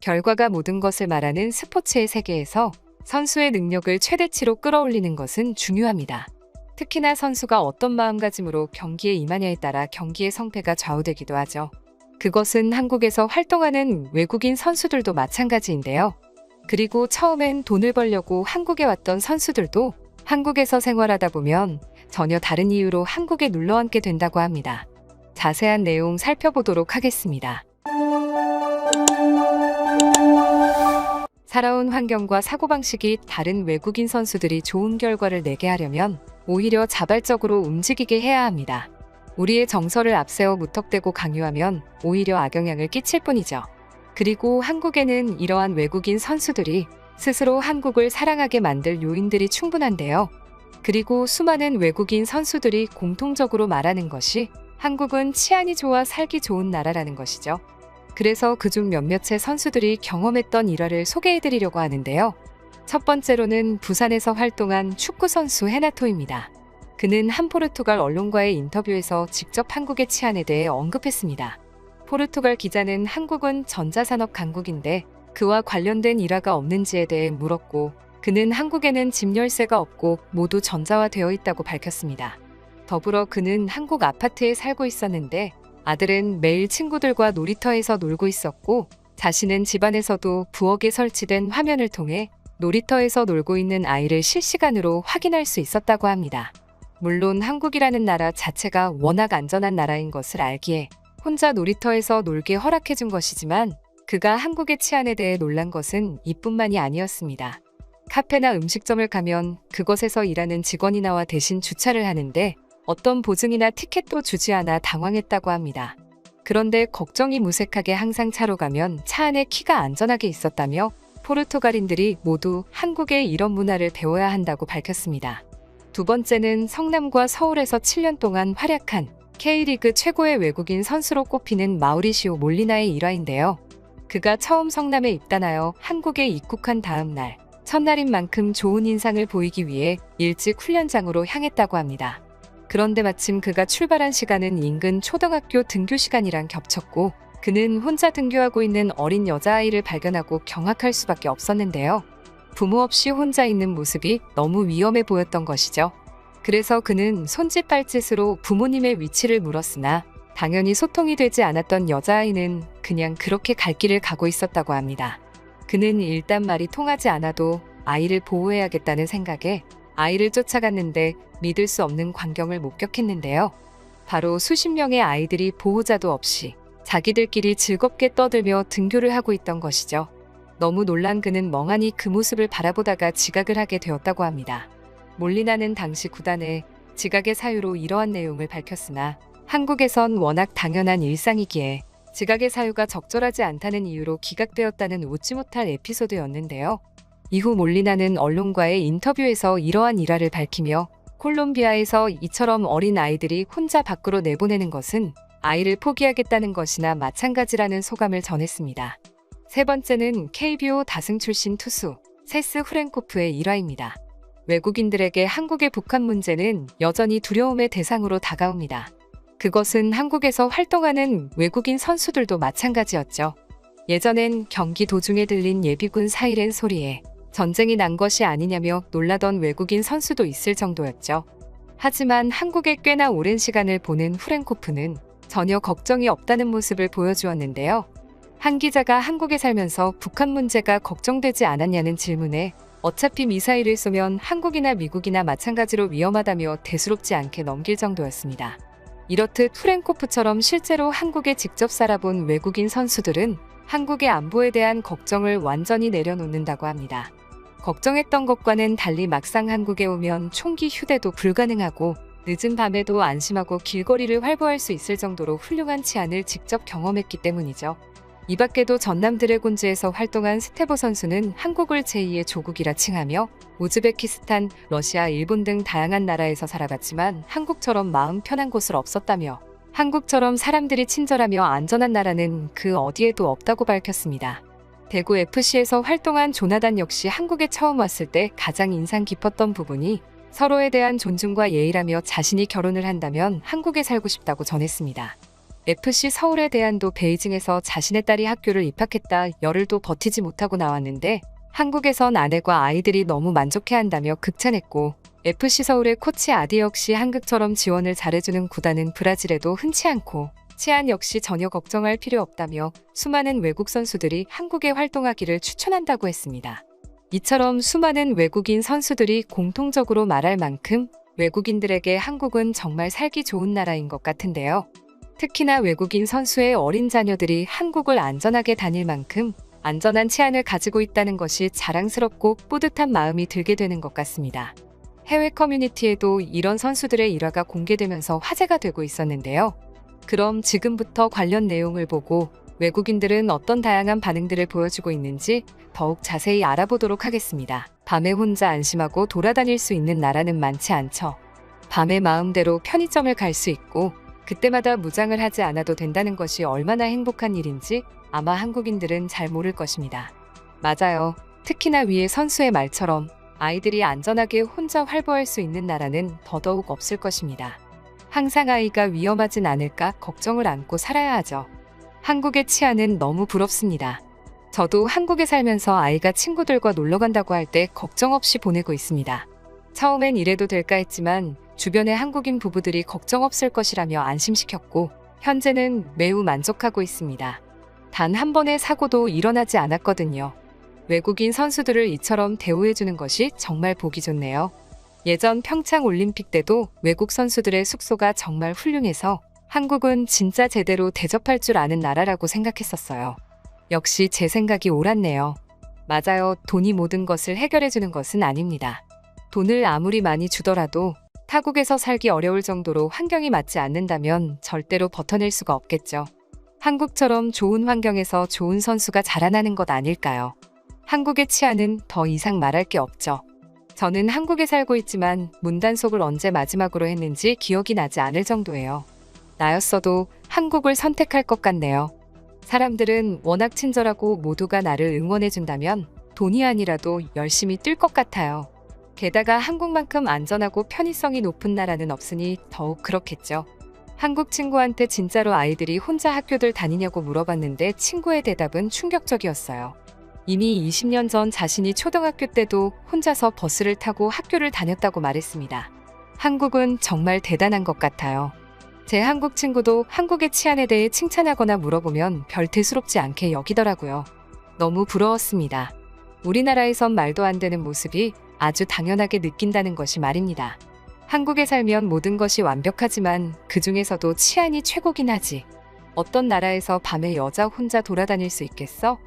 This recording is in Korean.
결과가 모든 것을 말하는 스포츠의 세계에서 선수의 능력을 최대치로 끌어올리는 것은 중요합니다. 특히나 선수가 어떤 마음가짐으로 경기에 임하냐에 따라 경기의 성패가 좌우되기도 하죠. 그것은 한국에서 활동하는 외국인 선수들도 마찬가지인데요. 그리고 처음엔 돈을 벌려고 한국에 왔던 선수들도 한국에서 생활하다 보면 전혀 다른 이유로 한국에 눌러앉게 된다고 합니다. 자세한 내용 살펴보도록 하겠습니다. 살아온 환경과 사고방식이 다른 외국인 선수들이 좋은 결과를 내게 하려면 오히려 자발적으로 움직이게 해야 합니다. 우리의 정서를 앞세워 무턱대고 강요하면 오히려 악영향을 끼칠 뿐이죠. 그리고 한국에는 이러한 외국인 선수들이 스스로 한국을 사랑하게 만들 요인들이 충분한데요. 그리고 수많은 외국인 선수들이 공통적으로 말하는 것이 한국은 치안이 좋아 살기 좋은 나라라는 것이죠. 그래서 그중 몇몇의 선수들이 경험했던 일화를 소개해드리려고 하는데요. 첫 번째로는 부산에서 활동한 축구선수 헤나토입니다. 그는 한 포르투갈 언론과의 인터뷰에서 직접 한국의 치안에 대해 언급했습니다. 포르투갈 기자는 한국은 전자산업 강국인데 그와 관련된 일화가 없는지에 대해 물었고, 그는 한국에는 집 열쇠가 없고 모두 전자화되어 있다고 밝혔습니다. 더불어 그는 한국 아파트에 살고 있었는데 아들은 매일 친구들과 놀이터에서 놀고 있었고, 자신은 집안에서도 부엌에 설치된 화면을 통해 놀이터에서 놀고 있는 아이를 실시간으로 확인할 수 있었다고 합니다. 물론 한국이라는 나라 자체가 워낙 안전한 나라인 것을 알기에 혼자 놀이터에서 놀게 허락해준 것이지만, 그가 한국의 치안에 대해 놀란 것은 이뿐만이 아니었습니다. 카페나 음식점을 가면 그곳에서 일하는 직원이 나와 대신 주차를 하는데 어떤 보증이나 티켓도 주지 않아 당황했다고 합니다. 그런데 걱정이 무색하게 항상 차로 가면 차 안에 키가 안전하게 있었다며 포르투갈인들이 모두 한국의 이런 문화를 배워야 한다고 밝혔습니다. 두 번째는 성남과 서울에서 7년 동안 활약한 K리그 최고의 외국인 선수로 꼽히는 마우리시오 몰리나의 일화인데요. 그가 처음 성남에 입단하여 한국에 입국한 다음 날, 첫날인 만큼 좋은 인상을 보이기 위해 일찍 훈련장으로 향했다고 합니다. 그런데 마침 그가 출발한 시간은 인근 초등학교 등교 시간이랑 겹쳤고, 그는 혼자 등교하고 있는 어린 여자아이를 발견하고 경악할 수밖에 없었는데요. 부모 없이 혼자 있는 모습이 너무 위험해 보였던 것이죠. 그래서 그는 손짓발짓으로 부모님의 위치를 물었으나 당연히 소통이 되지 않았던 여자아이는 그냥 그렇게 갈 길을 가고 있었다고 합니다. 그는 일단 말이 통하지 않아도 아이를 보호해야겠다는 생각에 아이를 쫓아갔는데 믿을 수 없는 광경을 목격했는데요. 바로 수십 명의 아이들이 보호자도 없이 자기들끼리 즐겁게 떠들며 등교를 하고 있던 것이죠. 너무 놀란 그는 멍하니 그 모습을 바라보다가 지각을 하게 되었다고 합니다. 몰리나는 당시 구단에 지각의 사유로 이러한 내용을 밝혔으나 한국에선 워낙 당연한 일상이기에 지각의 사유가 적절하지 않다는 이유로 기각되었다는 웃지 못할 에피소드였는데요. 이후 몰리나는 언론과의 인터뷰에서 이러한 일화를 밝히며 콜롬비아에서 이처럼 어린 아이들이 혼자 밖으로 내보내는 것은 아이를 포기하겠다는 것이나 마찬가지라는 소감을 전했습니다. 세 번째는 KBO 다승 출신 투수 세스 후렌코프의 일화입니다. 외국인들에게 한국의 북한 문제는 여전히 두려움의 대상으로 다가옵니다. 그것은 한국에서 활동하는 외국인 선수들도 마찬가지였죠. 예전엔 경기 도중에 들린 예비군 사이렌 소리에 전쟁이 난 것이 아니냐며 놀라던 외국인 선수도 있을 정도였죠. 하지만 한국에 꽤나 오랜 시간을 보낸 후렌코프는 전혀 걱정이 없다는 모습을 보여주었는데요. 한 기자가 한국에 살면서 북한 문제가 걱정되지 않았냐는 질문에 어차피 미사일을 쏘면 한국이나 미국이나 마찬가지로 위험하다며 대수롭지 않게 넘길 정도였습니다. 이렇듯 후렌코프처럼 실제로 한국에 직접 살아본 외국인 선수들은 한국의 안보에 대한 걱정을 완전히 내려놓는다고 합니다. 걱정했던 것과는 달리 막상 한국에 오면 총기 휴대도 불가능하고 늦은 밤에도 안심하고 길거리를 활보할 수 있을 정도로 훌륭한 치안을 직접 경험했기 때문이죠. 이 밖에도 전남 드래곤즈에서 활동한 스테보 선수는 한국을 제2의 조국이라 칭하며 우즈베키스탄, 러시아, 일본 등 다양한 나라에서 살아봤지만 한국처럼 마음 편한 곳을 없었다며 한국처럼 사람들이 친절하며 안전한 나라는 그 어디에도 없다고 밝혔습니다. 대구 FC에서 활동한 조나단 역시 한국에 처음 왔을 때 가장 인상 깊었던 부분이 서로에 대한 존중과 예의라며 자신이 결혼을 한다면 한국에 살고 싶다고 전했습니다. FC 서울에 대한도 베이징에서 자신의 딸이 학교를 입학했다 열흘도 버티지 못하고 나왔는데 한국에선 아내과 아이들이 너무 만족해한다며 극찬했고 FC 서울의 코치 아디 역시 한국처럼 지원을 잘해주는 구단은 브라질에도 흔치 않고 치안 역시 전혀 걱정할 필요 없다며 수많은 외국 선수들이 한국에 활동하기를 추천한다고 했습니다. 이처럼 수많은 외국인 선수들이 공통적으로 말할 만큼 외국인들에게 한국은 정말 살기 좋은 나라인 것 같은데요. 특히나 외국인 선수의 어린 자녀들이 한국을 안전하게 다닐 만큼 안전한 치안을 가지고 있다는 것이 자랑스럽고 뿌듯한 마음이 들게 되는 것 같습니다. 해외 커뮤니티에도 이런 선수들의 일화가 공개되면서 화제가 되고 있었는데요. 그럼 지금부터 관련 내용을 보고 외국인들은 어떤 다양한 반응들을 보여주고 있는지 더욱 자세히 알아보도록 하겠습니다. 밤에 혼자 안심하고 돌아다닐 수 있는 나라는 많지 않죠. 밤에 마음대로 편의점을 갈 수 있고 그때마다 무장을 하지 않아도 된다는 것이 얼마나 행복한 일인지 아마 한국인들은 잘 모를 것입니다. 맞아요. 특히나 위에 선수의 말처럼 아이들이 안전하게 혼자 활보할 수 있는 나라는 더더욱 없을 것입니다. 항상 아이가 위험하진 않을까 걱정을 안고 살아야 하죠. 한국의 치안은 너무 부럽습니다. 저도 한국에 살면서 아이가 친구들과 놀러 간다고 할 때 걱정 없이 보내고 있습니다. 처음엔 이래도 될까 했지만 주변의 한국인 부부들이 걱정 없을 것이라며 안심시켰고 현재는 매우 만족하고 있습니다. 단 한 번의 사고도 일어나지 않았거든요. 외국인 선수들을 이처럼 대우해주는 것이 정말 보기 좋네요. 예전 평창 올림픽 때도 외국 선수들의 숙소가 정말 훌륭해서 한국은 진짜 제대로 대접할 줄 아는 나라라고 생각했었어요. 역시 제 생각이 옳았네요. 맞아요. 돈이 모든 것을 해결해주는 것은 아닙니다. 돈을 아무리 많이 주더라도 타국에서 살기 어려울 정도로 환경이 맞지 않는다면 절대로 버텨낼 수가 없겠죠. 한국처럼 좋은 환경에서 좋은 선수가 자라나는 것 아닐까요? 한국의 치안은 더 이상 말할 게 없죠. 저는 한국에 살고 있지만 문단속을 언제 마지막으로 했는지 기억이 나지 않을 정도예요. 나였어도 한국을 선택할 것 같네요. 사람들은 워낙 친절하고 모두가 나를 응원해준다면 돈이 아니라도 열심히 뛸 것 같아요. 게다가 한국만큼 안전하고 편의성이 높은 나라는 없으니 더욱 그렇겠죠. 한국 친구한테 진짜로 아이들이 혼자 학교들 다니냐고 물어봤는데 친구의 대답은 충격적이었어요. 이미 20년 전 자신이 초등학교 때도 혼자서 버스를 타고 학교를 다녔다고 말했습니다. 한국은 정말 대단한 것 같아요. 제 한국 친구도 한국의 치안에 대해 칭찬하거나 물어보면 별 대수롭지 않게 여기더라고요. 너무 부러웠습니다. 우리나라에선 말도 안 되는 모습이 아주 당연하게 느낀다는 것이 말입니다. 한국에 살면 모든 것이 완벽하지만 그 중에서도 치안이 최고긴 하지. 어떤 나라에서 밤에 여자 혼자 돌아다닐 수 있겠어?